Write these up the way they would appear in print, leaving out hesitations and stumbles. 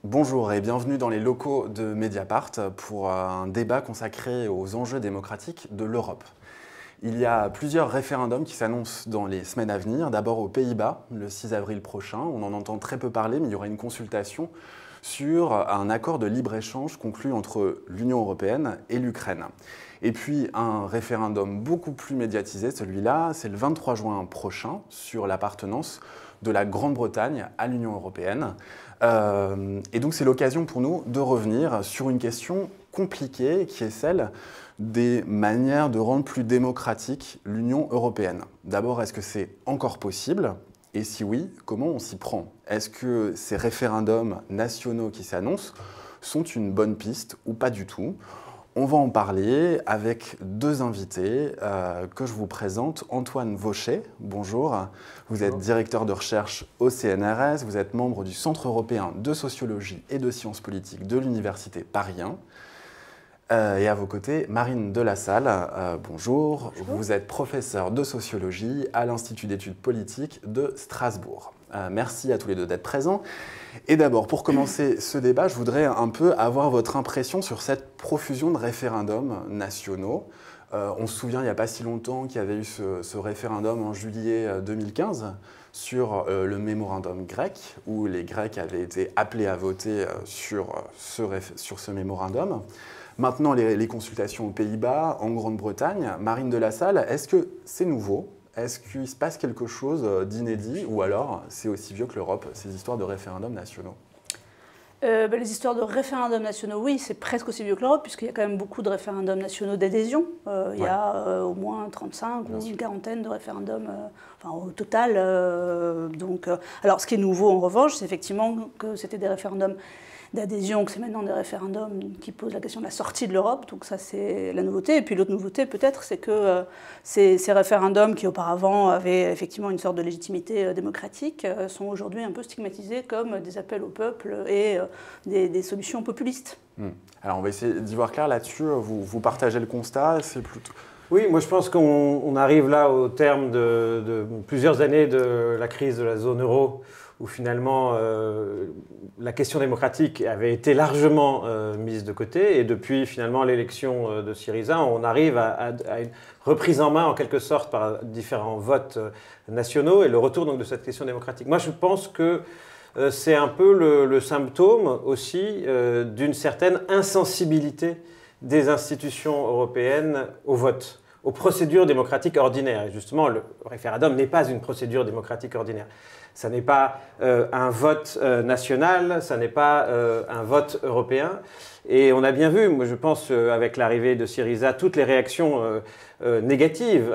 Bonjour et bienvenue dans les locaux de Mediapart pour un débat consacré aux enjeux démocratiques de l'Europe. Il y a plusieurs référendums qui s'annoncent dans les semaines à venir. D'abord aux Pays-Bas, le 6 avril prochain. On en entend très peu parler, mais il y aura une consultation sur un accord de libre-échange conclu entre l'Union européenne et l'Ukraine. Et puis un référendum beaucoup plus médiatisé, celui-là, c'est le 23 juin prochain, sur l'appartenance de la Grande-Bretagne à l'Union européenne. Et donc c'est l'occasion pour nous de revenir sur une question compliquée qui est celle des manières de rendre plus démocratique l'Union européenne. D'abord, est-ce que c'est encore possible ? Et si oui, comment on s'y prend? Est-ce que ces référendums nationaux qui s'annoncent sont une bonne piste ou pas du tout? On va en parler avec deux invités que je vous présente. Antoine Vauchet, bonjour. Vous êtes directeur de recherche au CNRS, vous êtes membre du Centre européen de sociologie et de sciences politiques de l'Université Paris 1. Et à vos côtés, Marine Delassalle, bonjour. Vous êtes professeure de sociologie à l'Institut d'études politiques de Strasbourg. Merci à tous les deux d'être présents. Et d'abord, pour commencer ce débat, je voudrais un peu avoir votre impression sur cette profusion de référendums nationaux. On se souvient, il n'y a pas si longtemps, qu'il y avait eu ce référendum en juillet 2015 sur le mémorandum grec, où les Grecs avaient été appelés à voter sur ce mémorandum. Maintenant, les consultations aux Pays-Bas, en Grande-Bretagne. Marine Delassalle, est-ce que c'est nouveau ? Est-ce qu'il se passe quelque chose d'inédit ou alors c'est aussi vieux que l'Europe, ces histoires de référendums nationaux? Les histoires de référendums nationaux, oui, c'est presque aussi vieux que l'Europe, puisqu'il y a quand même beaucoup de référendums nationaux d'adhésion. Il y a au moins 35 ou une quarantaine de référendums au total. Alors, ce qui est nouveau, en revanche, c'est effectivement que c'était des référendums d'adhésion, que c'est maintenant des référendums qui posent la question de la sortie de l'Europe. Donc ça, c'est la nouveauté. Et puis l'autre nouveauté, peut-être, c'est que ces référendums qui auparavant avaient effectivement une sorte de légitimité démocratique sont aujourd'hui un peu stigmatisés comme des appels au peuple et des solutions populistes. Alors on va essayer d'y voir clair là-dessus. Vous partagez le constat, c'est plutôt... Oui, moi je pense qu'on arrive là au terme de plusieurs années de la crise de la zone euro, où finalement la question démocratique avait été largement mise de côté. Et depuis finalement l'élection de Syriza, on arrive à une reprise en main en quelque sorte par différents votes nationaux et le retour donc, de cette question démocratique. Moi je pense que c'est un peu le symptôme aussi d'une certaine insensibilité des institutions européennes au vote, aux procédures démocratiques ordinaires. Et justement, le référendum n'est pas une procédure démocratique ordinaire. Ça n'est pas un vote national, ça n'est pas un vote européen. Et on a bien vu, moi je pense, avec l'arrivée de Syriza, toutes les réactions négatives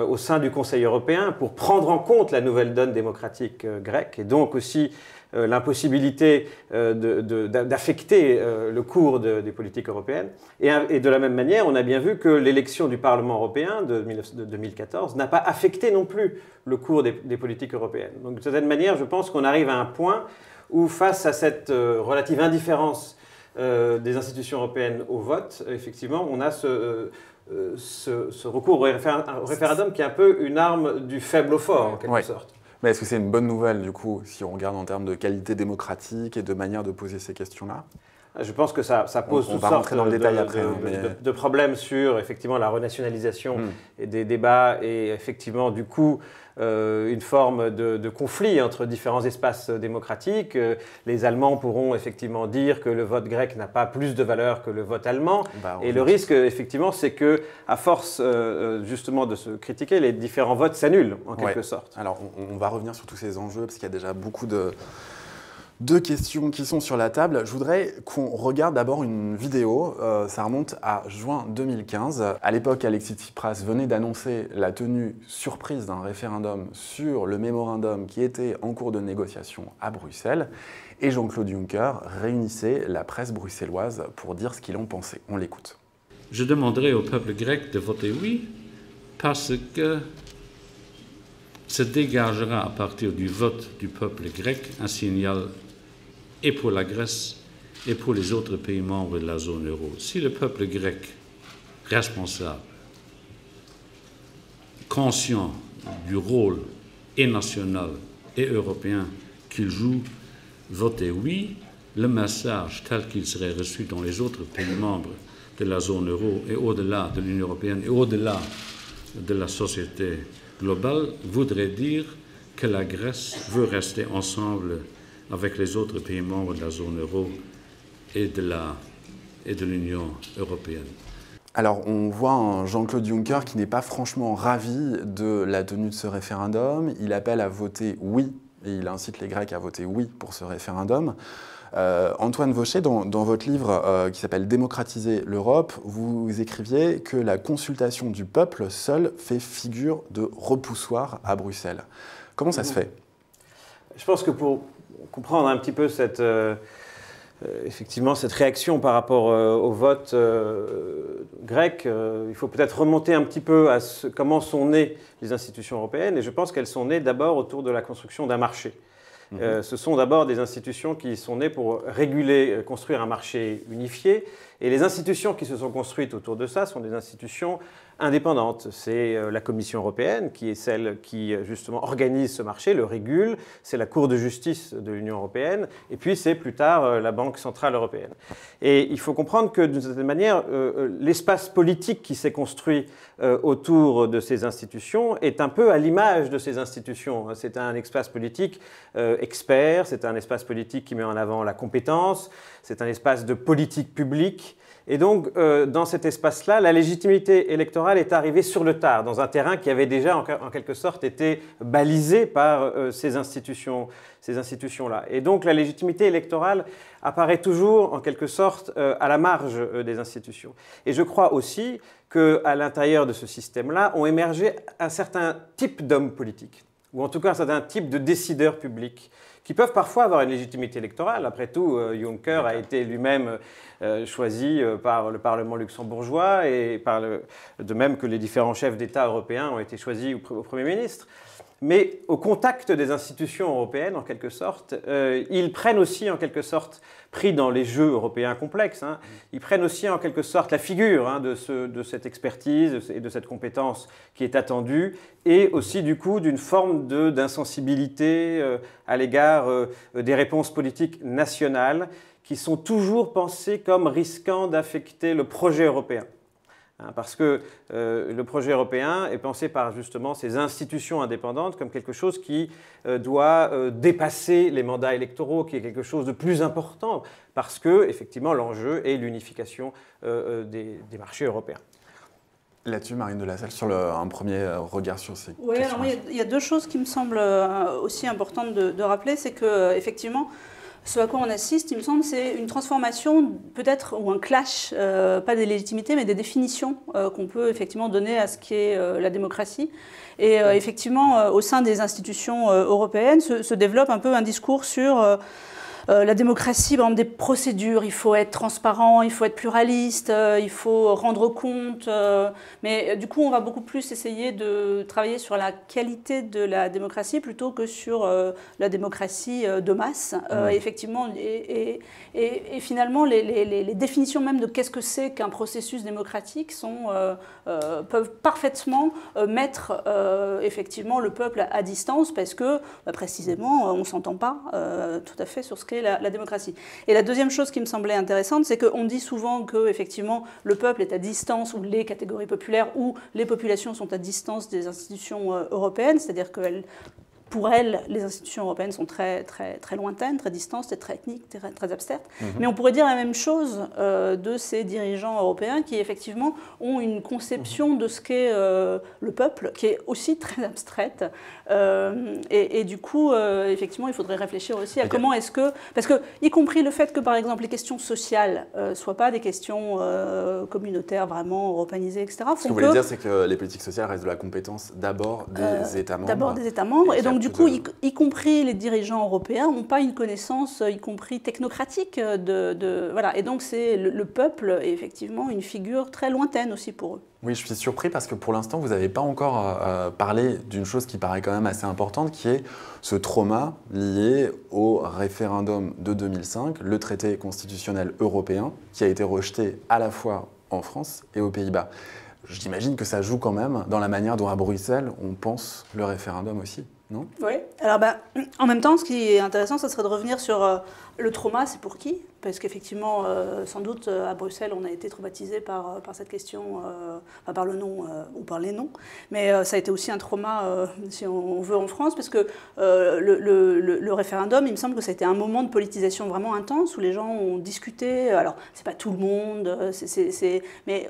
au sein du Conseil européen pour prendre en compte la nouvelle donne démocratique grecque et donc aussi l'impossibilité d'affecter le cours des politiques européennes. Et de la même manière, on a bien vu que l'élection du Parlement européen de 2014 n'a pas affecté non plus le cours des politiques européennes. Donc de certaine manière, je pense qu'on arrive à un point où face à cette relative indifférence des institutions européennes au vote, effectivement, on a ce recours au référendum qui est un peu une arme du faible au fort, en quelque sorte. Mais est-ce que c'est une bonne nouvelle, du coup, si on regarde en termes de qualité démocratique et de manière de poser ces questions-là? Je pense que ça pose toutes sortes de problèmes sur effectivement la renationalisation et des débats et effectivement du coup une forme de conflit entre différents espaces démocratiques. Les Allemands pourront effectivement dire que le vote grec n'a pas plus de valeur que le vote allemand. Et le risque effectivement c'est que à force justement de se critiquer, les différents votes s'annulent en quelque sorte. Alors on va revenir sur tous ces enjeux parce qu'il y a déjà beaucoup deux questions qui sont sur la table. Je voudrais qu'on regarde d'abord une vidéo, ça remonte à juin 2015. À l'époque, Alexis Tsipras venait d'annoncer la tenue surprise d'un référendum sur le mémorandum qui était en cours de négociation à Bruxelles. Et Jean-Claude Juncker réunissait la presse bruxelloise pour dire ce qu'il en pensait. On l'écoute. Je demanderai au peuple grec de voter oui parce que se dégagera à partir du vote du peuple grec un signal et pour la Grèce et pour les autres pays membres de la zone euro. Si le peuple grec, responsable, conscient du rôle et national et européen qu'il joue, votait oui, le message tel qu'il serait reçu dans les autres pays membres de la zone euro et au-delà de l'Union européenne et au-delà de la société globale voudrait dire que la Grèce veut rester ensemble avec les autres pays membres de la zone euro et de l'Union européenne. Alors, on voit un Jean-Claude Juncker qui n'est pas franchement ravi de la tenue de ce référendum. Il appelle à voter oui, et il incite les Grecs à voter oui pour ce référendum. Antoine Vaucher, dans votre livre qui s'appelle « Démocratiser l'Europe », vous écriviez que la consultation du peuple seul fait figure de repoussoir à Bruxelles. Comment ça se fait? Je pense que pour comprendre un petit peu effectivement cette réaction par rapport au vote grec, il faut peut-être remonter un petit peu à comment sont nées les institutions européennes, et je pense qu'elles sont nées d'abord autour de la construction d'un marché. Ce sont d'abord des institutions qui sont nées pour réguler, construire un marché unifié, et les institutions qui se sont construites autour de ça sont des institutions indépendantes. C'est la Commission européenne qui est celle qui justement organise ce marché, le régule, c'est la Cour de justice de l'Union européenne, et puis c'est plus tard la Banque centrale européenne. Et il faut comprendre que d'une certaine manière, l'espace politique qui s'est construit autour de ces institutions est un peu à l'image de ces institutions. C'est un espace politique expert, c'est un espace politique qui met en avant la compétence, c'est un espace de politique publique. Et donc, dans cet espace-là, la légitimité électorale est arrivée sur le tard, dans un terrain qui avait déjà, en quelque sorte, été balisé par ces institutions-là. Et donc, la légitimité électorale apparaît toujours, en quelque sorte, à la marge des institutions. Et je crois aussi qu'à l'intérieur de ce système-là, ont émergé un certain type d'hommes politiques, ou en tout cas un certain type de décideurs publics, qui peuvent parfois avoir une légitimité électorale. Après tout, Juncker a été lui-même choisi par le Parlement luxembourgeois, et de même que les différents chefs d'État européens ont été choisis au Premier ministre. Mais au contact des institutions européennes, en quelque sorte, ils prennent aussi, en quelque sorte, pris dans les jeux européens complexes, ils prennent aussi, en quelque sorte, la figure de cette expertise et de cette compétence qui est attendue, et aussi, du coup, d'une forme d'insensibilité à l'égard des réponses politiques nationales qui sont toujours pensées comme risquant d'affecter le projet européen. Parce que le projet européen est pensé par justement ces institutions indépendantes comme quelque chose qui doit dépasser les mandats électoraux, qui est quelque chose de plus important, parce que effectivement l'enjeu est l'unification des marchés européens. Là-dessus, Marine de la Salle, sur un premier regard sur ces questions. Oui, alors il y a deux choses qui me semblent aussi importantes de rappeler, c'est que effectivement, ce à quoi on assiste, il me semble, c'est une transformation peut-être, ou un clash, pas des légitimités, mais des définitions qu'on peut effectivement donner à ce qu'est la démocratie. Et effectivement, au sein des institutions européennes, se développe un peu un discours sur la démocratie, par exemple, des procédures, il faut être transparent, il faut être pluraliste, il faut rendre compte. Mais du coup, on va beaucoup plus essayer de travailler sur la qualité de la démocratie plutôt que sur la démocratie de masse. Effectivement, et finalement, les définitions même de qu'est-ce que c'est qu'un processus démocratique peuvent parfaitement mettre effectivement le peuple à distance parce que, précisément, on ne s'entend pas tout à fait sur ce qu'est la démocratie. Et la deuxième chose qui me semblait intéressante, c'est qu'on dit souvent que effectivement le peuple est à distance, ou les catégories populaires, ou les populations sont à distance des institutions européennes, c'est-à-dire qu'elles pour elles, les institutions européennes sont très, très, très lointaines, très distantes, très ethniques, très, très abstraites. Mais on pourrait dire la même chose de ces dirigeants européens qui, effectivement, ont une conception de ce qu'est le peuple, qui est aussi très abstraite. Et du coup, effectivement, il faudrait réfléchir aussi à comment est-ce que... Parce que, y compris le fait que, par exemple, les questions sociales ne soient pas des questions communautaires vraiment européanisées, etc. Ce que vous voulez dire, c'est que les politiques sociales restent de la compétence d'abord des États membres. D'abord des États membres. Et donc, du coup, y compris les dirigeants européens n'ont pas une connaissance, y compris technocratique, voilà. Et donc, c'est le peuple est effectivement une figure très lointaine aussi pour eux. Oui, je suis surpris parce que pour l'instant, vous n'avez pas encore parlé d'une chose qui paraît quand même assez importante, qui est ce trauma lié au référendum de 2005, le traité constitutionnel européen, qui a été rejeté à la fois en France et aux Pays-Bas. J'imagine que ça joue quand même dans la manière dont à Bruxelles, on pense le référendum aussi. non? Oui. Alors, en même temps, ce qui est intéressant, ça serait de revenir sur le trauma, c'est pour qui? Parce qu'effectivement, sans doute, à Bruxelles, on a été traumatisé par cette question, par le nom ou par les noms. Mais ça a été aussi un trauma, si on veut, en France, parce que le référendum, il me semble que ça a été un moment de politisation vraiment intense, où les gens ont discuté. Alors, c'est pas tout le monde, mais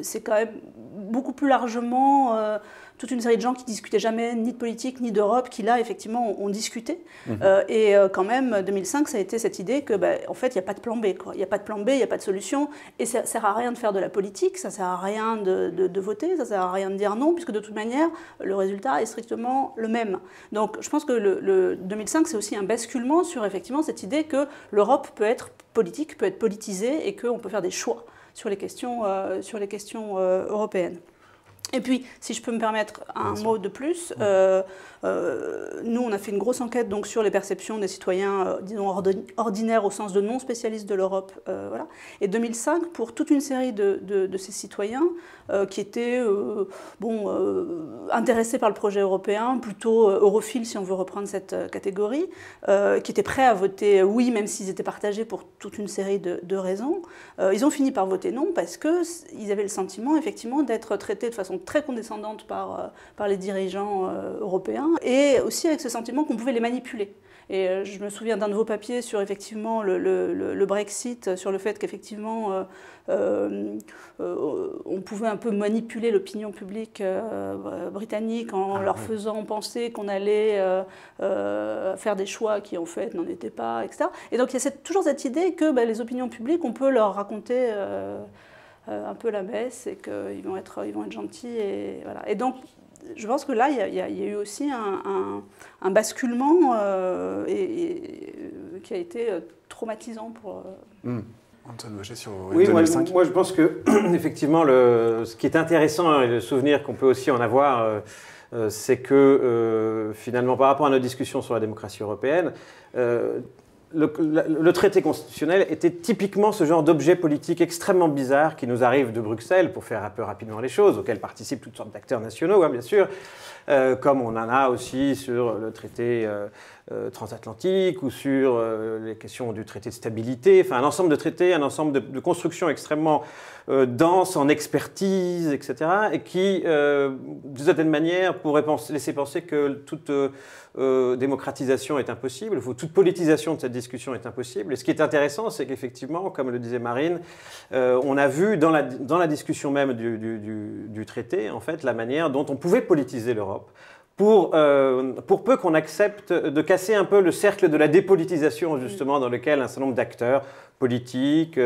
c'est quand même beaucoup plus largement toute une série de gens qui discutaient jamais ni de politique ni d'Europe, qui là, effectivement, ont discuté. Et quand même, 2005, ça a été cette idée que, en fait, il n'y a pas de plan B, quoi. Il n'y a pas de plan B, il n'y a pas de solution. Et ça ne sert à rien de faire de la politique, ça ne sert à rien de voter, ça ne sert à rien de dire non, puisque de toute manière, le résultat est strictement le même. Donc, je pense que le 2005, c'est aussi un basculement sur, effectivement, cette idée que l'Europe peut être politique, peut être politisée, et qu'on peut faire des choix sur les questions européennes. Et puis, si je peux me permettre un mot de plus, nous, on a fait une grosse enquête donc, sur les perceptions des citoyens, disons, ordinaires au sens de non spécialistes de l'Europe. Voilà. Et 2005, pour toute une série de ces citoyens qui étaient intéressés par le projet européen, plutôt europhiles, si on veut reprendre cette catégorie, qui étaient prêts à voter oui, même s'ils étaient partagés pour toute une série de raisons, ils ont fini par voter non parce qu'ils avaient le sentiment, effectivement, d'être traités de façon très condescendante par les dirigeants européens, et aussi avec ce sentiment qu'on pouvait les manipuler. Et je me souviens d'un de vos papiers sur effectivement le Brexit, sur le fait qu'effectivement on pouvait un peu manipuler l'opinion publique britannique en leur faisant penser qu'on allait faire des choix qui en fait n'en étaient pas, etc. Et donc il y a toujours cette idée que les opinions publiques, on peut leur raconter un peu la messe et qu'ils vont être gentils. Et, voilà. Et donc, je pense que là, il y a eu aussi un basculement qui a été traumatisant pour... Antoine Bauchet sur oui, 2005. Moi, je pense que, effectivement, ce qui est intéressant et le souvenir qu'on peut aussi en avoir, c'est que, finalement, par rapport à nos discussions sur la démocratie européenne, le traité constitutionnel était typiquement ce genre d'objet politique extrêmement bizarre qui nous arrive de Bruxelles, pour faire un peu rapidement les choses, auxquels participent toutes sortes d'acteurs nationaux, bien sûr, comme on en a aussi sur le traité transatlantique ou sur les questions du traité de stabilité, enfin un ensemble de traités, un ensemble de constructions extrêmement denses en expertise, etc., et qui, d'une certaine manière, pourraient laisser penser que toute démocratisation est impossible, toute politisation de cette discussion est impossible. Et ce qui est intéressant, c'est qu'effectivement, comme le disait Marine, on a vu dans la discussion même du traité, en fait, la manière dont on pouvait politiser l'Europe, pour peu qu'on accepte de casser un peu le cercle de la dépolitisation, justement, dans lequel un certain nombre d'acteurs politiques,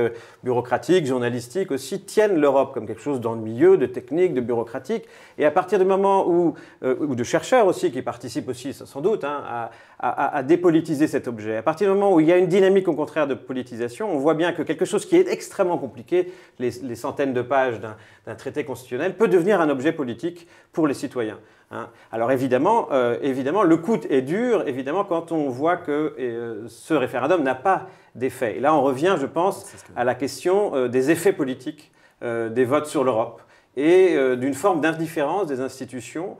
bureaucratiques, journalistiques aussi, tiennent l'Europe comme quelque chose d'ennuyeux, de technique, de bureaucratique. Et à partir du moment ou de chercheurs aussi, qui participent aussi, sans doute, à dépolitiser cet objet, à partir du moment où il y a une dynamique, au contraire, de politisation, on voit bien que quelque chose qui est extrêmement compliqué, les centaines de pages d'un traité constitutionnel, peut devenir un objet politique pour les citoyens. Alors évidemment, le coût est dur, évidemment, quand on voit que ce référendum n'a pas d'effet. Et là, on revient, je pense, à la question des effets politiques des votes sur l'Europe et d'une forme d'indifférence des institutions,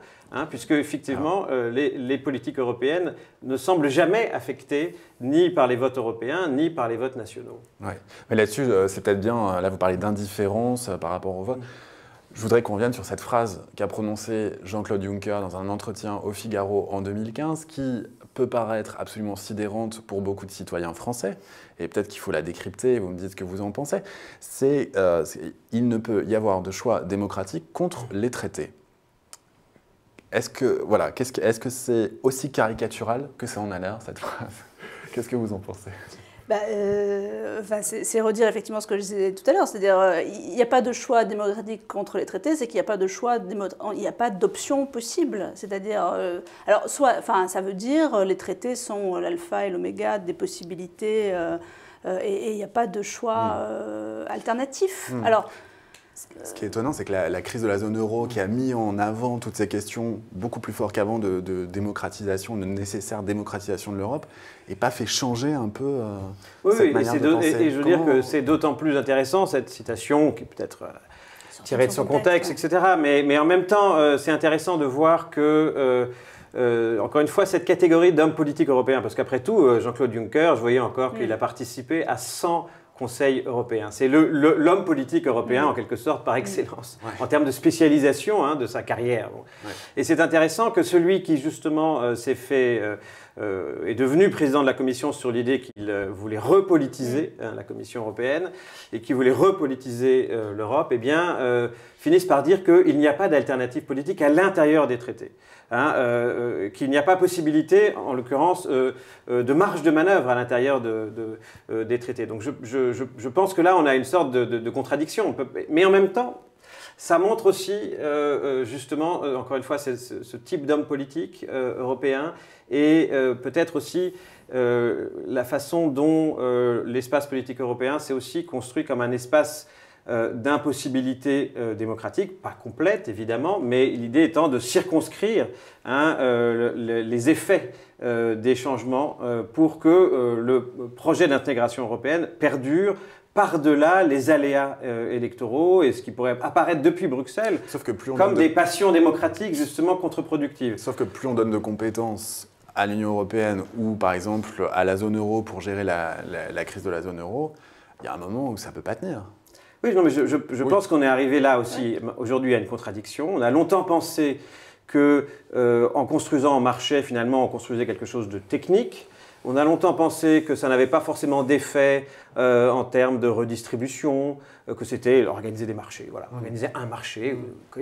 puisque effectivement, les politiques européennes ne semblent jamais affectées ni par les votes européens, ni par les votes nationaux. Ouais. Mais là-dessus, c'est peut-être bien, là vous parlez d'indifférence par rapport au vote. Je voudrais qu'on revienne sur cette phrase qu'a prononcée Jean-Claude Juncker dans un entretien au Figaro en 2015, qui peut paraître absolument sidérante pour beaucoup de citoyens français, et peut-être qu'il faut la décrypter, vous me dites ce que vous en pensez, il ne peut y avoir de choix démocratique contre les traités. Est-ce que c'est aussi caricatural que ça en a l'air, cette phrase? Qu'est-ce que vous en pensez? C'est redire effectivement ce que je disais tout à l'heure, c'est-à-dire il n'y a pas de choix démocratique contre les traités, c'est qu'il n'y a pas de choix, il n'y a pas d'option possible, c'est-à-dire, ça veut dire les traités sont l'alpha et l'oméga des possibilités et il n'y a pas de choix alternatif. Alors, ce qui est étonnant, c'est que la crise de la zone euro qui a mis en avant toutes ces questions beaucoup plus fort qu'avant de démocratisation, de nécessaire démocratisation de l'Europe, n'ait pas fait changer un peu cette manière de penser. Et je veux dire que c'est d'autant plus intéressant, cette citation, qui est peut-être tirée de son contexte, etc. Mais en même temps, c'est intéressant de voir que encore une fois, cette catégorie d'hommes politiques européens. Parce qu'après tout, Jean-Claude Juncker, je voyais encore qu'il a participé à 100 conseils européens. C'est l'homme politique européen, en quelque sorte, par excellence, en termes de spécialisation de sa carrière. Bon. Et c'est intéressant que celui qui, justement, est devenu président de la Commission sur l'idée qu'il voulait repolitiser la Commission européenne et qu'il voulait repolitiser l'Europe, eh bien, finisse par dire qu'il n'y a pas d'alternative politique à l'intérieur des traités. Qu'il n'y a pas possibilité, en l'occurrence, de marge de manœuvre à l'intérieur des traités. Donc je pense que là, on a une sorte de contradiction. Mais en même temps, ça montre aussi, justement, encore une fois, ce type d'homme politique européen et peut-être aussi la façon dont l'espace politique européen s'est aussi construit comme un espace d'impossibilité démocratique, pas complète évidemment, mais l'idée étant de circonscrire les effets des changements pour que le projet d'intégration européenne perdure par-delà les aléas électoraux et ce qui pourrait apparaître depuis Bruxelles comme des passions démocratiques justement contre-productives. Sauf que plus on donne de compétences à l'Union européenne ou par exemple à la zone euro pour gérer la crise de la zone euro, il y a un moment où ça ne peut pas tenir. Oui, non, mais je pense qu'on est arrivé là aussi, aujourd'hui, à une contradiction. On a longtemps pensé qu'en construisant un marché, finalement, on construisait quelque chose de technique. On a longtemps pensé que ça n'avait pas forcément d'effet en termes de redistribution, que c'était organiser des marchés, voilà, organiser un marché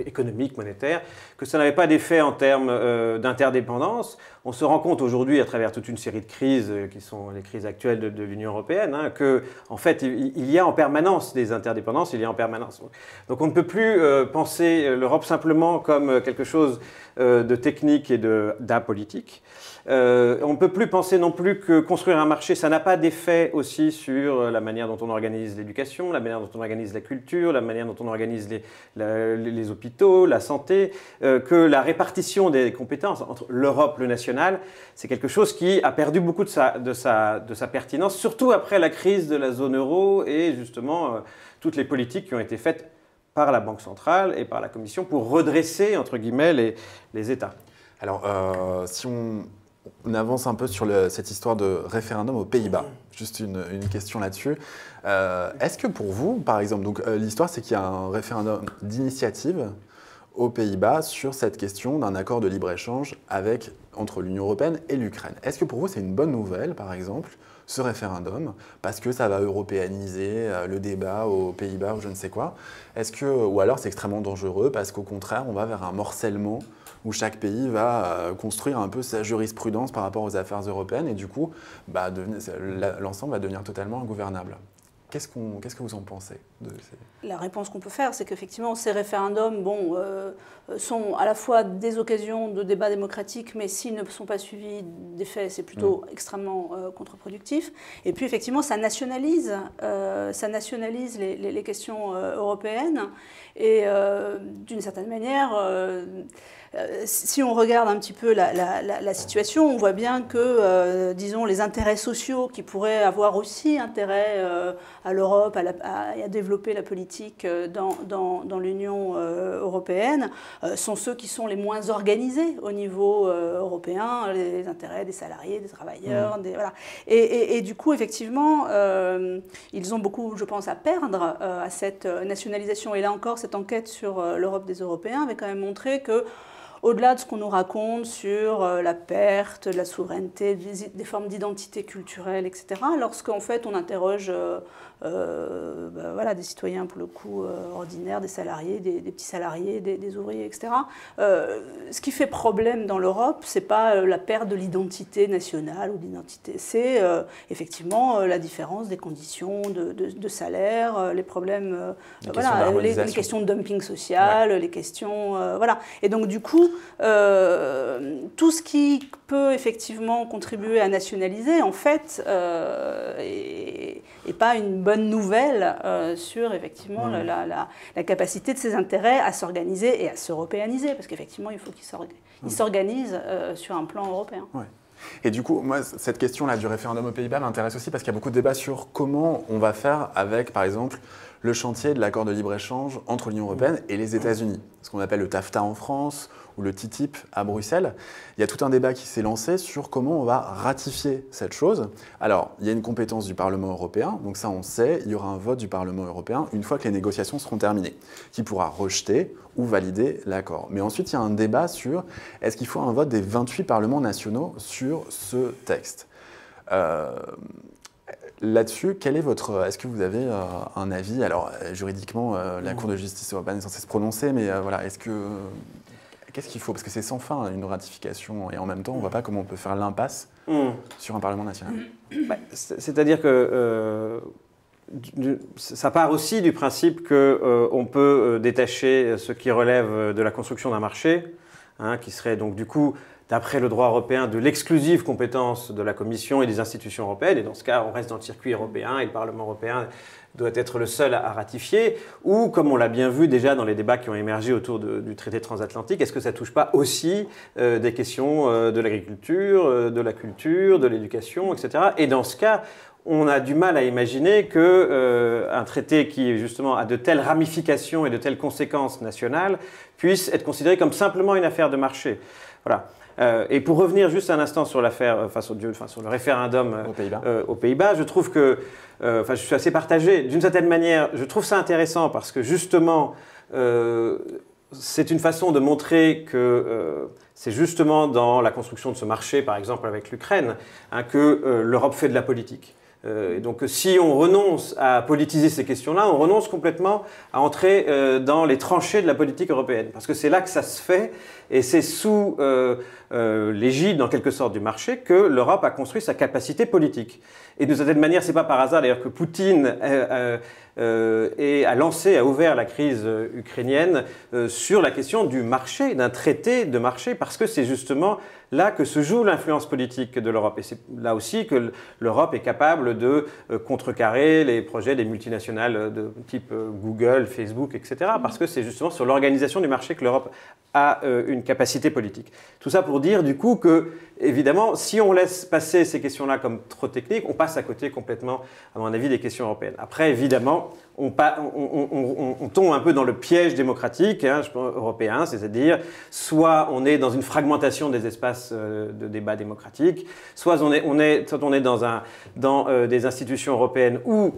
économique, monétaire, que ça n'avait pas d'effet en termes d'interdépendance. On se rend compte aujourd'hui, à travers toute une série de crises, qui sont les crises actuelles de l'Union européenne, que en fait, il y a en permanence des interdépendances, il y a en permanence. Donc on ne peut plus penser l'Europe simplement comme quelque chose de technique et d'apolitique. On ne peut plus penser non plus que construire un marché, ça n'a pas d'effet aussi sur la manière dont on organise l'éducation, la manière dont on organise la culture, la manière dont on organise les hôpitaux, la santé, que la répartition des compétences entre l'Europe et le national, c'est quelque chose qui a perdu beaucoup de sa pertinence, surtout après la crise de la zone euro et justement toutes les politiques qui ont été faites par la Banque centrale et par la Commission pour redresser, entre guillemets, les États. Alors, si on avance un peu sur cette histoire de référendum aux Pays-Bas, juste une question là-dessus. Est-ce que pour vous, par exemple, donc l'histoire c'est qu'il y a un référendum d'initiative aux Pays-Bas sur cette question d'un accord de libre-échange entre l'Union européenne et l'Ukraine. Est-ce que pour vous c'est une bonne nouvelle, par exemple, ce référendum, parce que ça va européaniser le débat aux Pays-Bas ou je ne sais quoi? Ou alors c'est extrêmement dangereux parce qu'au contraire on va vers un morcellement où chaque pays va construire un peu sa jurisprudence par rapport aux affaires européennes et du coup, l'ensemble va devenir totalement ingouvernable. Qu'est-ce que vous en pensez La réponse qu'on peut faire, c'est qu'effectivement, ces référendums sont à la fois des occasions de débat démocratique, mais s'ils ne sont pas suivis d'effets, c'est plutôt extrêmement contre-productif. Et puis, effectivement, ça nationalise les questions européennes. Et d'une certaine manière, si on regarde un petit peu la situation, on voit bien que, disons, les intérêts sociaux qui pourraient avoir aussi intérêt à l'Europe, à développer la politique dans l'Union européenne, sont ceux qui sont les moins organisés au niveau européen, les intérêts des salariés, des travailleurs. Voilà. Et du coup, effectivement, ils ont beaucoup, je pense, à perdre à cette nationalisation. Et là encore, cette enquête sur l'Europe des Européens avait quand même montré que, au-delà de ce qu'on nous raconte sur la perte de la souveraineté, des formes d'identité culturelle, etc., lorsqu'en fait on interroge des citoyens pour le coup ordinaires, des salariés, des petits salariés, des ouvriers, etc., ce qui fait problème dans l'Europe, c'est pas la perte de l'identité nationale ou d'identité, c'est effectivement la différence des conditions de salaire, les problèmes, les questions de dumping social, les questions, voilà. Et donc du coup, tout ce qui peut effectivement contribuer à nationaliser, en fait, n'est pas une bonne nouvelle sur effectivement la capacité de ces intérêts à s'organiser et à s'européaniser, parce qu'effectivement, il faut qu'ils s'organisent sur un plan européen. Ouais. Et du coup, moi, cette question-là du référendum aux Pays-Bas m'intéresse aussi parce qu'il y a beaucoup de débats sur comment on va faire avec, par exemple, le chantier de l'accord de libre-échange entre l'Union européenne et les États-Unis, ce qu'on appelle le TAFTA en France ou le TTIP à Bruxelles. Il y a tout un débat qui s'est lancé sur comment on va ratifier cette chose. Alors, il y a une compétence du Parlement européen, donc ça on sait, il y aura un vote du Parlement européen une fois que les négociations seront terminées, qui pourra rejeter ou valider l'accord. Mais ensuite, il y a un débat sur est-ce qu'il faut un vote des 28 parlements nationaux sur ce texte. Là-dessus, quel est votre... Est-ce que vous avez un avis? Alors, juridiquement, la Cour de justice européenne est censée se prononcer, mais voilà, est-ce que... Qu'est-ce qu'il faut? Parce que c'est sans fin, une ratification, et en même temps, on ne voit pas comment on peut faire l'impasse sur un Parlement national. C'est-à-dire que ça part aussi du principe qu'on peut détacher ce qui relève de la construction d'un marché, hein, qui serait donc du coup... d'après le droit européen, de l'exclusive compétence de la Commission et des institutions européennes. Et dans ce cas, on reste dans le circuit européen et le Parlement européen doit être le seul à ratifier. Ou, comme on l'a bien vu déjà dans les débats qui ont émergé autour du traité transatlantique, est-ce que ça ne touche pas aussi des questions de l'agriculture, de la culture, de l'éducation, etc. Et dans ce cas, on a du mal à imaginer qu'un traité qui, justement, a de telles ramifications et de telles conséquences nationales puisse être considéré comme simplement une affaire de marché. Voilà. Et pour revenir juste un instant sur l'affaire, sur le référendum aux Pays-Bas, je trouve que, je suis assez partagé. D'une certaine manière, je trouve ça intéressant parce que justement, c'est une façon de montrer que c'est justement dans la construction de ce marché, par exemple avec l'Ukraine, hein, que l'Europe fait de la politique. Et donc si on renonce à politiser ces questions-là, on renonce complètement à entrer dans les tranchées de la politique européenne. Parce que c'est là que ça se fait, et c'est sous l'égide, en quelque sorte, du marché que l'Europe a construit sa capacité politique. Et de certaine manière, c'est pas par hasard d'ailleurs que Poutine a ouvert la crise ukrainienne sur la question du marché, d'un traité de marché, parce que c'est justement là que se joue l'influence politique de l'Europe. Et c'est là aussi que l'Europe est capable de contrecarrer les projets des multinationales de type Google, Facebook, etc. Parce que c'est justement sur l'organisation du marché que l'Europe a une capacité politique. Tout ça pour dire du coup que, évidemment, si on laisse passer ces questions-là comme trop techniques, on passe à côté complètement, à mon avis, des questions européennes. Après, évidemment, on tombe un peu dans le piège démocratique européen, c'est-à-dire soit on est dans une fragmentation des espaces de débat démocratique, soit on est dans des institutions européennes où,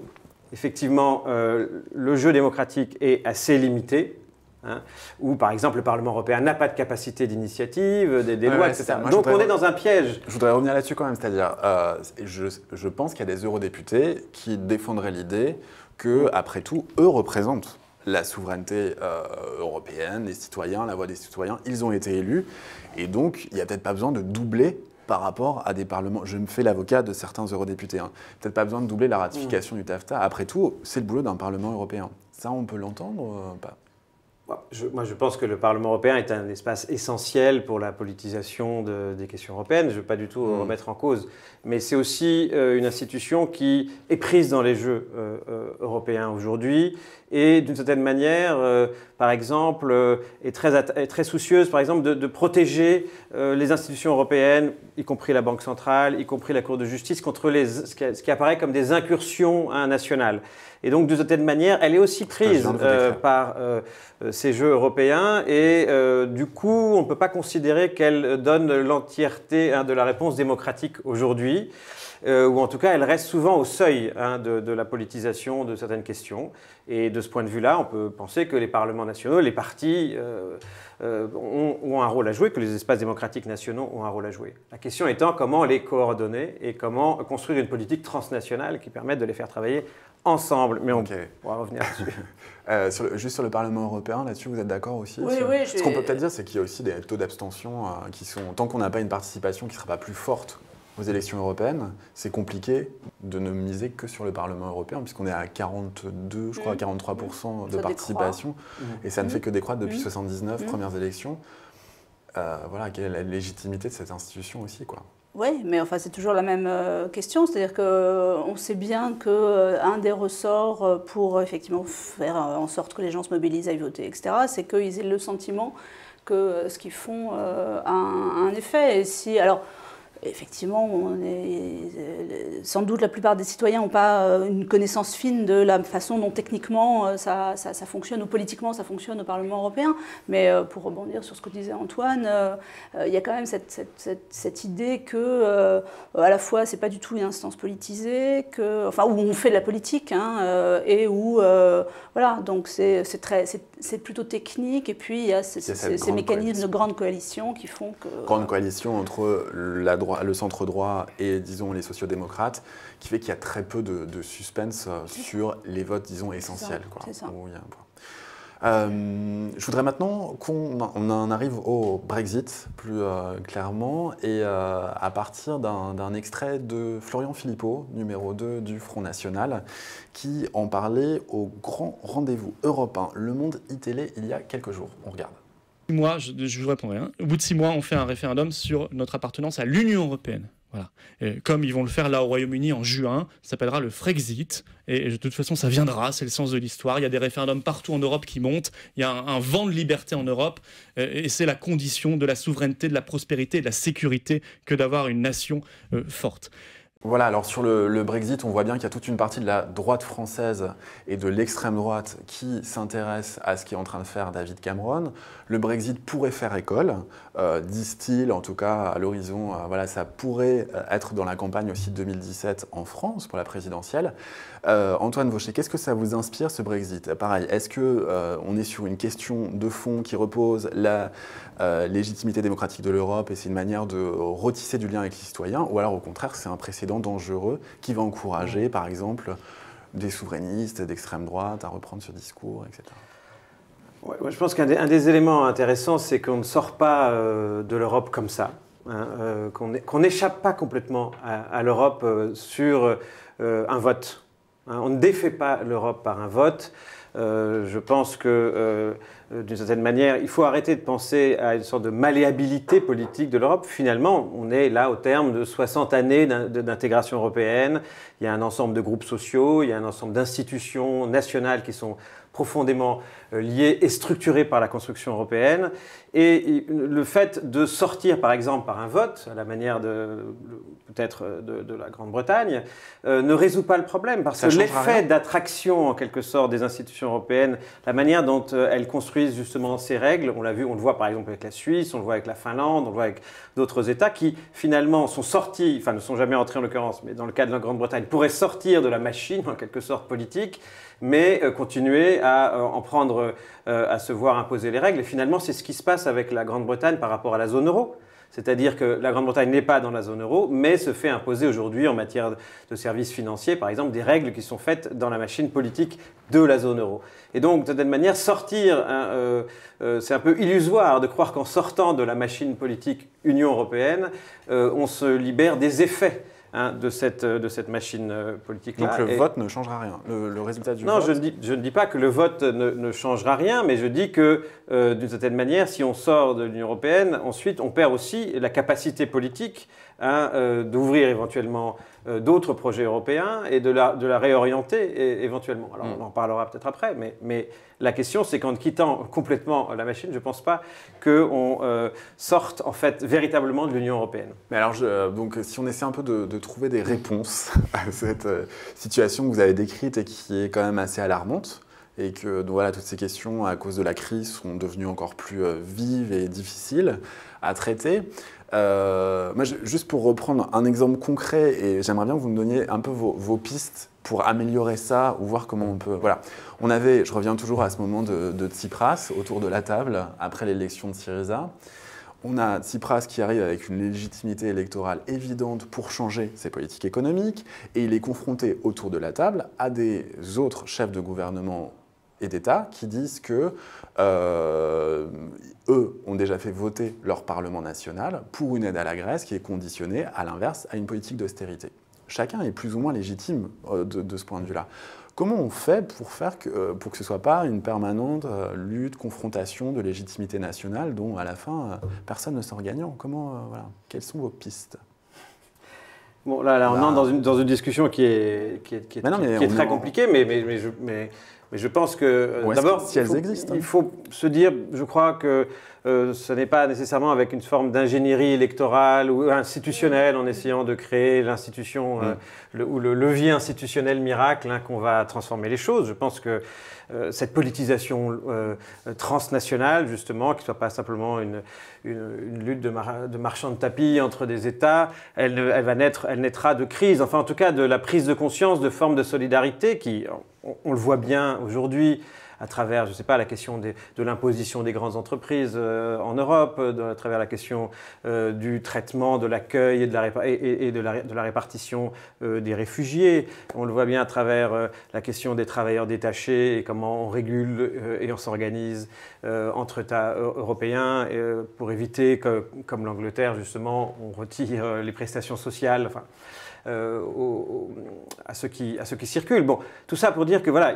effectivement, le jeu démocratique est assez limité. Hein, où par exemple le Parlement européen n'a pas de capacité d'initiative, des lois, etc. Donc on est dans un piège. Je voudrais revenir là-dessus quand même, c'est-à-dire je pense qu'il y a des eurodéputés qui défendraient l'idée que, après tout, eux représentent la souveraineté européenne, les citoyens, la voix des citoyens, ils ont été élus, et donc il n'y a peut-être pas besoin de doubler par rapport à des parlements. Je me fais l'avocat de certains eurodéputés. Hein. Peut-être pas besoin de doubler la ratification du TAFTA. Après tout, c'est le boulot d'un Parlement européen. Ça, on peut l'entendre pas? Moi, je pense que le Parlement européen est un espace essentiel pour la politisation des questions européennes. Je ne veux pas du tout remettre en cause. Mais c'est aussi une institution qui est prise dans les jeux européens aujourd'hui et, d'une certaine manière, par exemple, est très soucieuse, par exemple, de protéger les institutions européennes, y compris la Banque centrale, y compris la Cour de justice, contre ce qui apparaît comme des incursions nationales. Et donc, d'une certaine manière, elle est aussi prise par ces jeux européens et du coup, on ne peut pas considérer qu'elle donne l'entièreté de la réponse démocratique aujourd'hui, ou en tout cas, elle reste souvent au seuil de la politisation de certaines questions. Et de ce point de vue-là, on peut penser que les parlements nationaux, les partis ont un rôle à jouer, que les espaces démocratiques nationaux ont un rôle à jouer. La question étant comment les coordonner et comment construire une politique transnationale qui permette de les faire travailler ensemble, mais on pourra revenir là-dessus. Juste sur le Parlement européen, là-dessus, vous êtes d'accord aussi? Oui. Ce qu'on peut peut-être dire, c'est qu'il y a aussi des taux d'abstention qui sont... Tant qu'on n'a pas une participation qui ne sera pas plus forte aux élections européennes, c'est compliqué de ne miser que sur le Parlement européen, puisqu'on est à 42, je crois, à 43% de participation, et ça ne fait que décroître depuis 79 premières élections. Voilà, quelle est la légitimité de cette institution aussi, quoi. Oui, mais enfin, c'est toujours la même question, c'est-à-dire qu'on sait bien qu'un des ressorts pour effectivement faire en sorte que les gens se mobilisent à y voter, etc., c'est qu'ils aient le sentiment que ce qu'ils font a un effet. Et si, alors, effectivement, sans doute la plupart des citoyens n'ont pas une connaissance fine de la façon dont techniquement ça fonctionne, ou politiquement ça fonctionne au Parlement européen. Mais pour rebondir sur ce que disait Antoine, il y a quand même cette idée que, à la fois, c'est pas du tout une instance politisée, où on fait de la politique, et où, voilà, donc c'est plutôt technique, et puis il y a ces mécanismes de grande coalition qui font que... Grande coalition entre le centre-droit et, disons, les sociodémocrates, qui fait qu'il y a très peu de suspense sur les votes, disons, essentiels. C'est ça. Je voudrais maintenant qu'on en arrive au Brexit, plus clairement, et à partir d'un extrait de Florian Philippot, numéro 2 du Front National, qui en parlait au grand rendez-vous européen Le Monde iTélé il y a quelques jours. On regarde. Mois, je vous réponds rien. Au bout de 6 mois, on fait un référendum sur notre appartenance à l'Union européenne. Voilà. Et comme ils vont le faire là au Royaume-Uni en juin, ça s'appellera le Frexit. Et de toute façon, ça viendra, c'est le sens de l'histoire. Il y a des référendums partout en Europe qui montent. Il y a un vent de liberté en Europe. Et c'est la condition de la souveraineté, de la prospérité et de la sécurité que d'avoir une nation forte. Voilà, alors sur le Brexit, on voit bien qu'il y a toute une partie de la droite française et de l'extrême droite qui s'intéresse à ce qu'est en train de faire David Cameron. Le Brexit pourrait faire école, disent-ils, en tout cas à l'horizon, voilà, ça pourrait être dans la campagne aussi de 2017 en France pour la présidentielle. Antoine Vaucher, qu'est-ce que ça vous inspire ce Brexit? Pareil, est-ce qu'on est sur une question de fond qui repose la légitimité démocratique de l'Europe et c'est une manière de retisser du lien avec les citoyens, ou alors au contraire c'est un précédent dangereux qui va encourager par exemple des souverainistes d'extrême droite à reprendre ce discours, etc. Ouais, je pense qu'un des éléments intéressants, c'est qu'on ne sort pas de l'Europe comme ça, qu'on n'échappe pas complètement à l'Europe sur un vote. On ne défait pas l'Europe par un vote. Je pense que, d'une certaine manière, il faut arrêter de penser à une sorte de malléabilité politique de l'Europe. Finalement, on est là au terme de 60 années d'intégration européenne. Il y a un ensemble de groupes sociaux, il y a un ensemble d'institutions nationales qui sont profondément liées et structurées par la construction européenne. Et le fait de sortir, par exemple, par un vote, à la manière peut-être de la Grande-Bretagne, ne résout pas le problème. Parce que l'effet d'attraction, en quelque sorte, des institutions européennes, la manière dont elles construisent justement ces règles, on l'a vu, on le voit par exemple avec la Suisse, on le voit avec la Finlande, on le voit avec d'autres États qui, finalement, sont sortis, enfin ne sont jamais entrés en l'occurrence, mais dans le cas de la Grande-Bretagne, pourraient sortir de la machine, en quelque sorte, politique, mais continuer à en prendre, à se voir imposer les règles. Et finalement, c'est ce qui se passe avec la Grande-Bretagne par rapport à la zone euro. C'est-à-dire que la Grande-Bretagne n'est pas dans la zone euro, mais se fait imposer aujourd'hui en matière de services financiers, par exemple, des règles qui sont faites dans la machine politique de la zone euro. Et donc, de cette manière, sortir, c'est un peu illusoire de croire qu'en sortant de la machine politique Union européenne, on se libère des effets de cette machine politique-là. Donc le vote ne changera rien, le résultat du vote... Non, je ne dis pas que le vote ne changera rien, mais je dis que, d'une certaine manière, si on sort de l'Union européenne, ensuite on perd aussi la capacité politique d'ouvrir éventuellement d'autres projets européens et de la réorienter éventuellement. Alors on en parlera peut-être après, mais la question c'est qu'en quittant complètement la machine, je ne pense pas qu'on sorte en fait véritablement de l'Union européenne. Mais alors, donc, si on essaie un peu de trouver des réponses à cette situation que vous avez décrite et qui est quand même assez alarmante, et que donc, voilà, toutes ces questions, à cause de la crise, sont devenues encore plus vives et difficiles à traiter. Moi, juste pour reprendre un exemple concret, et j'aimerais bien que vous me donniez un peu vos pistes pour améliorer ça ou voir comment on peut... Voilà. On avait, je reviens toujours à ce moment de Tsipras autour de la table, après l'élection de Syriza. On a Tsipras qui arrive avec une légitimité électorale évidente pour changer ses politiques économiques, et il est confronté autour de la table à des autres chefs de gouvernement et d'État qui disent que eux ont déjà fait voter leur Parlement national pour une aide à la Grèce qui est conditionnée, à l'inverse, à une politique d'austérité. Chacun est plus ou moins légitime de ce point de vue-là. Comment on fait pour que ce ne soit pas une permanente lutte, confrontation de légitimité nationale dont, à la fin, personne ne sort gagnant? Voilà. Quelles sont vos pistes? Bon, là on entre dans une discussion qui est très compliquée, mais je pense que d'abord, si elles existent, il faut se dire, je crois que ce n'est pas nécessairement avec une forme d'ingénierie électorale ou institutionnelle en essayant de créer l'institution ou le levier institutionnel miracle qu'on va transformer les choses. Je pense que cette politisation transnationale, justement, qui ne soit pas simplement une lutte de marchands de tapis entre des États, elle naîtra de crise, enfin en tout cas de la prise de conscience de formes de solidarité qui, on le voit bien aujourd'hui, à travers, je ne sais pas, la question de l'imposition des grandes entreprises en Europe, à travers la question du traitement, de l'accueil et de la répartition des réfugiés. On le voit bien à travers la question des travailleurs détachés et comment on régule et on s'organise entre États européens pour éviter que, comme l'Angleterre, justement, on retire les prestations sociales. Enfin, à ceux qui circulent. Bon, tout ça pour dire que voilà,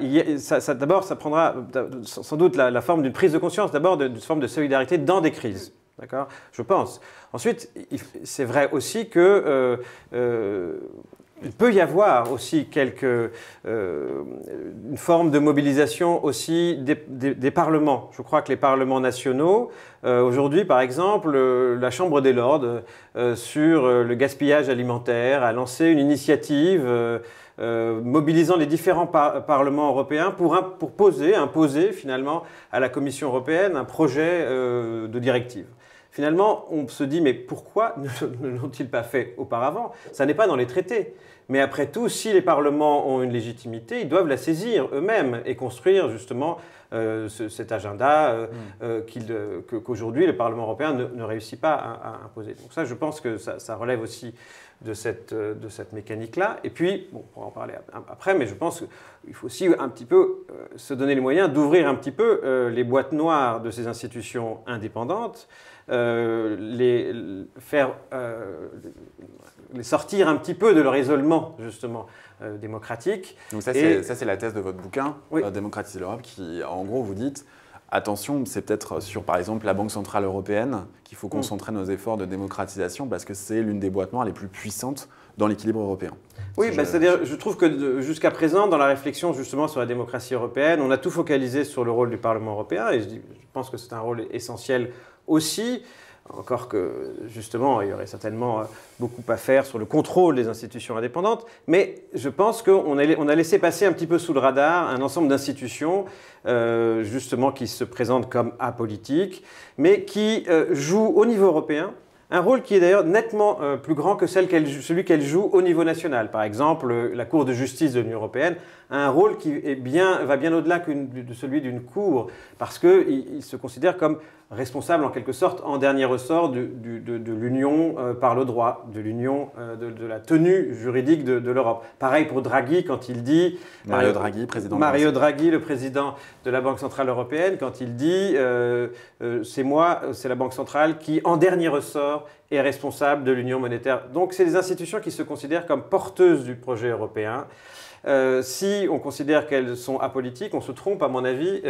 d'abord, ça prendra sans doute la forme d'une prise de conscience, d'abord d'une forme de solidarité dans des crises. D'accord ? Je pense. Ensuite, c'est vrai aussi que il peut y avoir aussi une forme de mobilisation aussi des parlements. Je crois que les parlements nationaux, aujourd'hui par exemple, la Chambre des Lords sur le gaspillage alimentaire a lancé une initiative mobilisant les différents parlements européens pour imposer finalement à la Commission européenne un projet de directive. Finalement, on se dit, mais pourquoi ne l'ont-ils pas fait auparavant ? Ça n'est pas dans les traités. Mais après tout, si les parlements ont une légitimité, ils doivent la saisir eux-mêmes et construire justement cet agenda qu'aujourd'hui le Parlement européen ne réussit pas à imposer. Donc ça, je pense que ça relève aussi de cette mécanique-là. Et puis, bon, on pourra en parler après, mais je pense qu'il faut aussi un petit peu se donner les moyens d'ouvrir un petit peu les boîtes noires de ces institutions indépendantes, les sortir un petit peu de leur isolement, justement, démocratique. Donc ça, c'est la thèse de votre bouquin, oui. Démocratiser l'Europe, qui, en gros, vous dites, attention, c'est peut-être sur, par exemple, la Banque Centrale Européenne qu'il faut concentrer nos efforts de démocratisation, parce que c'est l'une des boîtes noires les plus puissantes dans l'équilibre européen. Oui, c'est-à-dire, je trouve que jusqu'à présent, dans la réflexion justement sur la démocratie européenne, on a tout focalisé sur le rôle du Parlement européen, et je pense que c'est un rôle essentiel aussi. Encore que, justement, il y aurait certainement beaucoup à faire sur le contrôle des institutions indépendantes, mais je pense qu'on a laissé passer un petit peu sous le radar un ensemble d'institutions, justement, qui se présentent comme apolitiques, mais qui jouent au niveau européen un rôle qui est d'ailleurs nettement plus grand que celui qu'elle joue au niveau national. Par exemple, la Cour de justice de l'Union européenne a un rôle qui va bien au-delà de celui d'une cour, parce qu'il se considère comme responsable en quelque sorte en dernier ressort de l'union par le droit, de l'union de la tenue juridique de l'Europe. Pareil pour Draghi quand il dit... Mario Draghi, président. Mario Draghi, le président de la Banque Centrale Européenne, quand il dit c'est la Banque Centrale qui, en dernier ressort, est responsable de l'union monétaire. Donc c'est des institutions qui se considèrent comme porteuses du projet européen. Si on considère qu'elles sont apolitiques, on se trompe, à mon avis,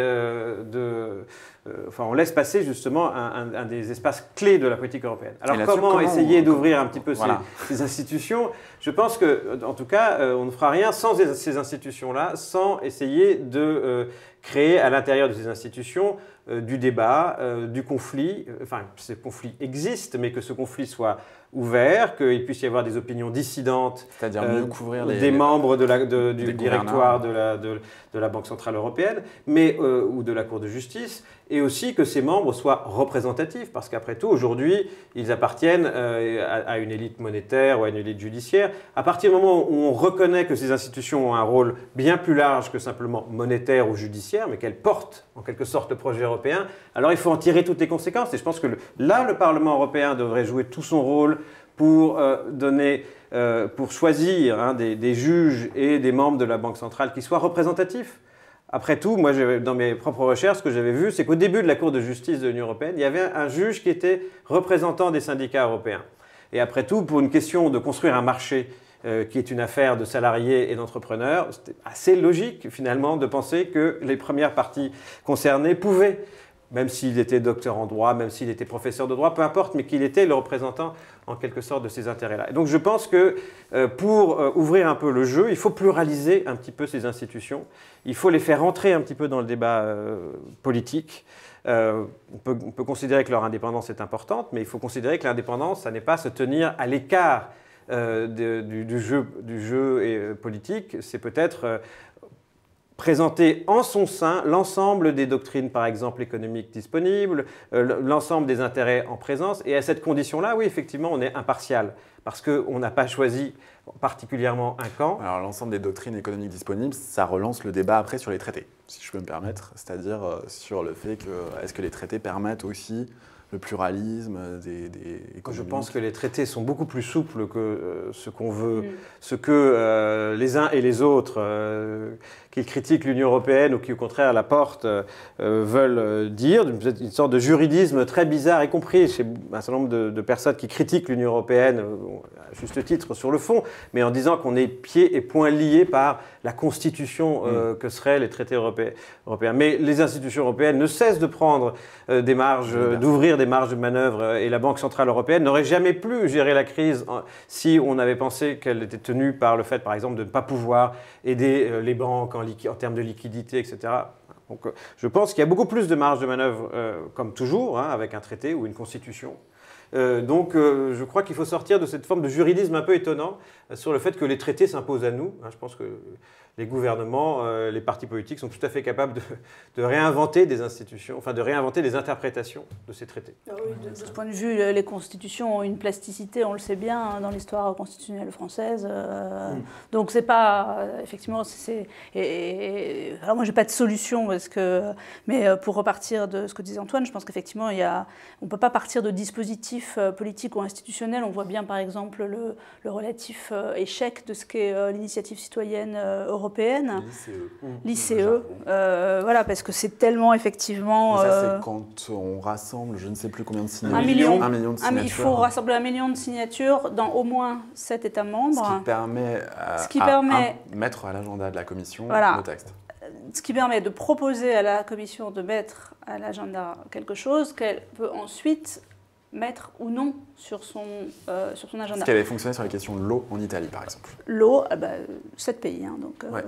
on laisse passer justement un des espaces clés de la politique européenne. Alors comment essayer d'ouvrir un petit peu ces institutions ? Je pense qu'en tout cas, on ne fera rien sans ces institutions-là, sans essayer de créer à l'intérieur de ces institutions du débat, du conflit. Enfin, ce conflit existe, mais que ce conflit soit ouvert, qu'il puisse y avoir des opinions dissidentes, c'est-à-dire mieux couvrir des membres du directoire de la Banque Centrale Européenne, ou de la Cour de justice, et aussi que ces membres soient représentatifs, parce qu'après tout, aujourd'hui, ils appartiennent à une élite monétaire ou à une élite judiciaire. À partir du moment où on reconnaît que ces institutions ont un rôle bien plus large que simplement monétaire ou judiciaire, mais qu'elles portent en quelque sorte le projet européen, alors il faut en tirer toutes les conséquences. Et je pense que le Parlement européen devrait jouer tout son rôle pour pour choisir des juges et des membres de la Banque centrale qui soient représentatifs. Après tout, moi, dans mes propres recherches, ce que j'avais vu, c'est qu'au début de la Cour de justice de l'Union européenne, il y avait un juge qui était représentant des syndicats européens. Et après tout, pour une question de construire un marché qui est une affaire de salariés et d'entrepreneurs, c'était assez logique, finalement, de penser que les premières parties concernées pouvaient même s'il était docteur en droit, même s'il était professeur de droit, peu importe, mais qu'il était le représentant en quelque sorte de ces intérêts-là. Et donc je pense que pour ouvrir un peu le jeu, il faut pluraliser un petit peu ces institutions, il faut les faire entrer un petit peu dans le débat politique. On peut considérer que leur indépendance est importante, mais il faut considérer que l'indépendance, ça n'est pas se tenir à l'écart du jeu politique, c'est peut-être présenter en son sein l'ensemble des doctrines, par exemple, économiques disponibles, l'ensemble des intérêts en présence. Et à cette condition-là, oui, effectivement, on est impartial, parce qu'on n'a pas choisi particulièrement un camp. Alors l'ensemble des doctrines économiques disponibles, ça relance le débat après sur les traités, si je peux me permettre, c'est-à-dire sur le fait que est-ce que les traités permettent aussi le pluralisme des économies. Je pense que les traités sont beaucoup plus souples que ce qu'on veut, ce que les uns et les autres qui critiquent l'Union européenne ou qui au contraire la portent veulent dire, une sorte de juridisme très bizarre, y compris chez un certain nombre de personnes qui critiquent l'Union européenne, à juste titre sur le fond, mais en disant qu'on est pieds et poings liés par la constitution que seraient les traités européens. Mais les institutions européennes ne cessent de prendre des marges, d'ouvrir des marges de manœuvre, et la Banque centrale européenne n'aurait jamais pu gérer la crise si on avait pensé qu'elle était tenue par le fait, par exemple, de ne pas pouvoir aider les banques en termes de liquidité, etc. Donc, je pense qu'il y a beaucoup plus de marge de manœuvre, comme toujours, hein, avec un traité ou une constitution. Donc, je crois qu'il faut sortir de cette forme de juridisme un peu étonnant sur le fait que les traités s'imposent à nous. Je pense que les gouvernements, les partis politiques sont tout à fait capables de réinventer des institutions, enfin de réinventer des interprétations de ces traités. Ah oui, de ce point de vue, les constitutions ont une plasticité, on le sait bien, hein, dans l'histoire constitutionnelle française. Donc c'est pas, effectivement, alors moi j'ai pas de solution, mais pour repartir de ce que disait Antoine, je pense qu'effectivement on peut pas partir de dispositifs politiques ou institutionnels. On voit bien par exemple le relatif échec de ce qu'est l'initiative citoyenne européenne. L'ICE, voilà, parce que c'est tellement effectivement... Mais ça, c'est quand on rassemble, je ne sais plus combien de signatures. 1 million. 1 million de signatures. Il faut rassembler 1 million de signatures dans au moins 7 États membres. Ce qui permet mettre à l'agenda de la Commission le texte. Ce qui permet de proposer à la Commission de mettre à l'agenda quelque chose qu'elle peut ensuite mettre ou non sur son agenda. Ce qui avait fonctionné sur la question de l'eau en Italie, par exemple. L'eau, 7 pays, hein, donc voilà.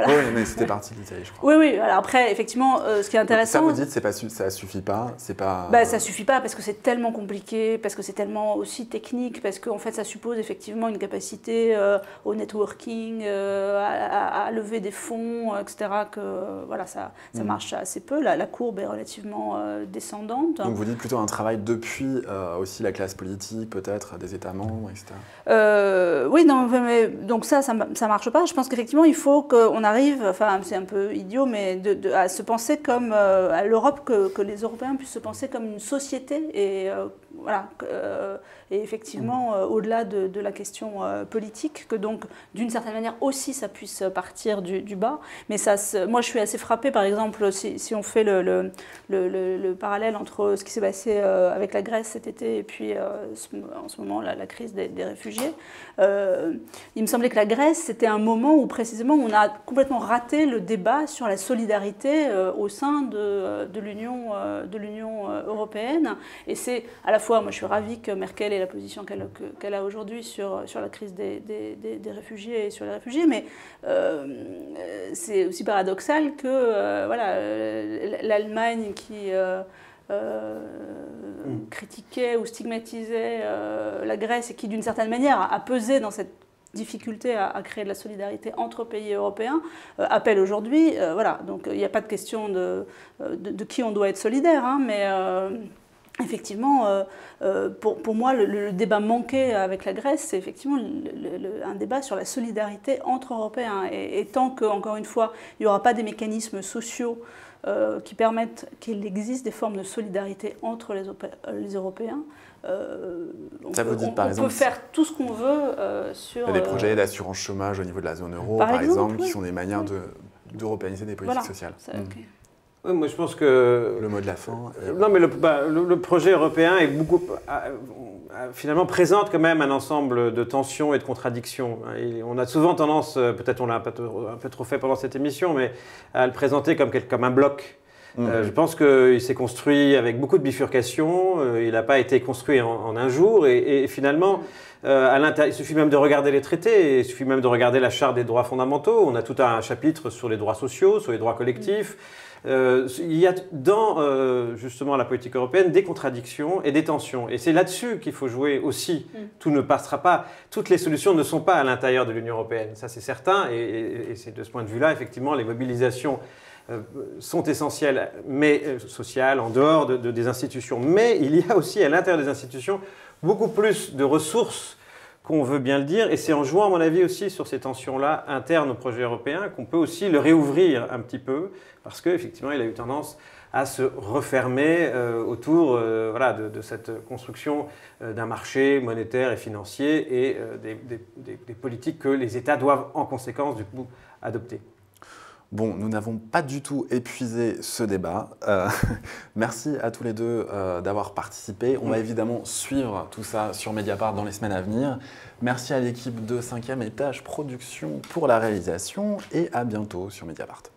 Oui, mais c'était parti de l'Italie, je crois. Oui, oui. Alors après, effectivement, ce qui est intéressant... Ça, vous dites, ça suffit pas, c'est pas... Ça suffit pas parce que c'est tellement compliqué, parce que c'est tellement aussi technique, parce qu'en fait, ça suppose effectivement une capacité au networking, à lever des fonds, etc., que voilà, ça marche assez peu. La courbe est relativement descendante. Donc vous dites plutôt un travail depuis aussi la classe politique, peut-être, des États membres, etc. Oui, non, mais donc ça marche pas. Je pense qu'effectivement, il faut qu'on arrive, enfin, c'est un peu idiot, mais à se penser comme à l'Europe, que les Européens puissent se penser comme une société, et voilà, et effectivement, au-delà de la question politique, que donc, d'une certaine manière aussi, ça puisse partir du bas. Mais ça, moi, je suis assez frappée, par exemple, si on fait le parallèle entre ce qui s'est passé avec la Grèce cet été et puis en ce moment la crise des réfugiés. Il me semblait que la Grèce, c'était un moment où précisément on a complètement raté le débat sur la solidarité au sein de l'Union européenne. Et c'est à la fois, moi je suis ravie que Merkel ait la position qu'elle a aujourd'hui sur la crise des réfugiés et sur les réfugiés, mais c'est aussi paradoxal que l'Allemagne qui... critiquait ou stigmatisait la Grèce et qui, d'une certaine manière, a pesé dans cette difficulté à créer de la solidarité entre pays européens, appelle aujourd'hui, voilà, donc il n'y a pas de question de qui on doit être solidaire, hein, mais effectivement, pour moi, le débat manqué avec la Grèce, c'est effectivement un débat sur la solidarité entre Européens, et tant que, encore une fois, il n'y aura pas des mécanismes sociaux qui permettent qu'il existe des formes de solidarité entre les Européens. On peut faire tout ce qu'on veut sur... Il y a des projets d'assurance chômage au niveau de la zone euro, par exemple, qui sont des manières d'européaniser des politiques sociales. Okay. Oui, moi je pense que... Le mot de la fin. Non, mais le projet européen est finalement présente quand même un ensemble de tensions et de contradictions. Et on a souvent tendance, peut-être on l'a un peu trop fait pendant cette émission, mais à le présenter comme un bloc. Je pense qu'il s'est construit avec beaucoup de bifurcations, il n'a pas été construit en un jour et finalement, il suffit même de regarder les traités, il suffit même de regarder la Charte des droits fondamentaux. On a tout un chapitre sur les droits sociaux, sur les droits collectifs. Il y a dans justement la politique européenne des contradictions et des tensions. Et c'est là-dessus qu'il faut jouer aussi. Tout ne passera pas. Toutes les solutions ne sont pas à l'intérieur de l'Union européenne. Ça, c'est certain. Et c'est de ce point de vue-là, effectivement, les mobilisations sont essentielles, mais sociales, en dehors des institutions. Mais il y a aussi à l'intérieur des institutions beaucoup plus de ressources qu'on veut bien le dire, et c'est en jouant, à mon avis, aussi sur ces tensions-là internes au projet européen qu'on peut aussi le réouvrir un petit peu, parce qu'effectivement, il a eu tendance à se refermer autour de cette construction d'un marché monétaire et financier et des politiques que les États doivent en conséquence du coup adopter. Bon, nous n'avons pas du tout épuisé ce débat. Merci à tous les deux d'avoir participé. On va évidemment suivre tout ça sur Mediapart dans les semaines à venir. Merci à l'équipe de 5e étage production pour la réalisation et à bientôt sur Mediapart.